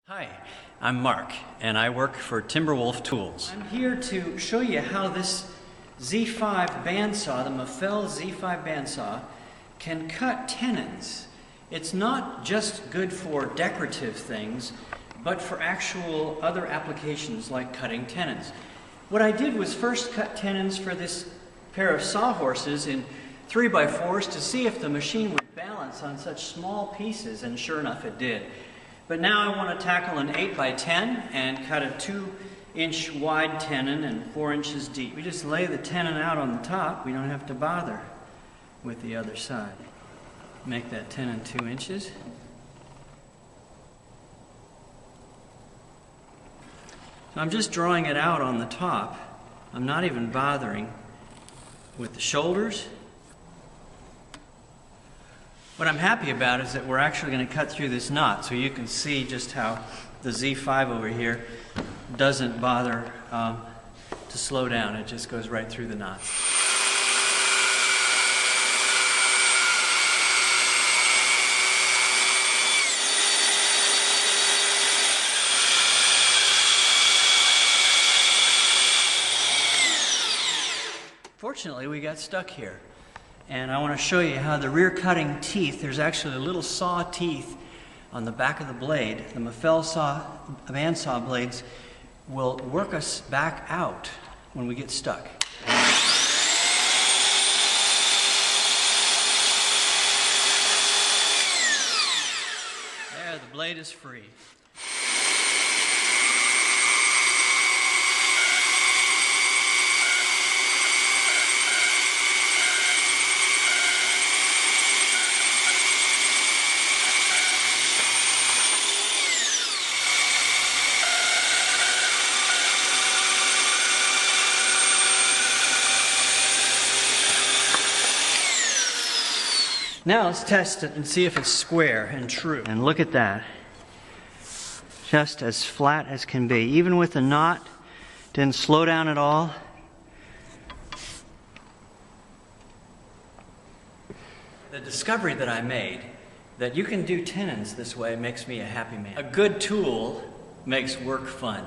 Hi, I'm Mark, and I work for Timberwolf Tools. I'm here to show you how this Z5 bandsaw, the Mafell Z5 bandsaw, can cut tenons. It's not just good for decorative things, but for actual other applications like cutting tenons. What I did was first cut tenons for this pair of sawhorses in 3x4s to see if the machine would balance on such small pieces, and sure enough it did. But now I want to tackle an 8x10 and cut a 2-inch wide tenon and 4 inches deep. We just lay the tenon out on the top. We don't have to bother with the other side. Make that tenon 2 inches. So I'm just drawing it out on the top. I'm not even bothering with the shoulders. What I'm happy about is that we're actually going to cut through this knot, so you can see just how the Z5 over here doesn't bother to slow down. It just goes right through the knot. Fortunately, we got stuck here. And I want to show you how the rear cutting teeth, there's actually a little saw teeth on the back of the blade. The Mafell bandsaw blades will work us back out when we get stuck. There, the blade is free. Now let's test it and see if it's square and true. And look at that. Just as flat as can be. Even with the knot, didn't slow down at all. The discovery that I made that you can do tenons this way makes me a happy man. A good tool makes work fun.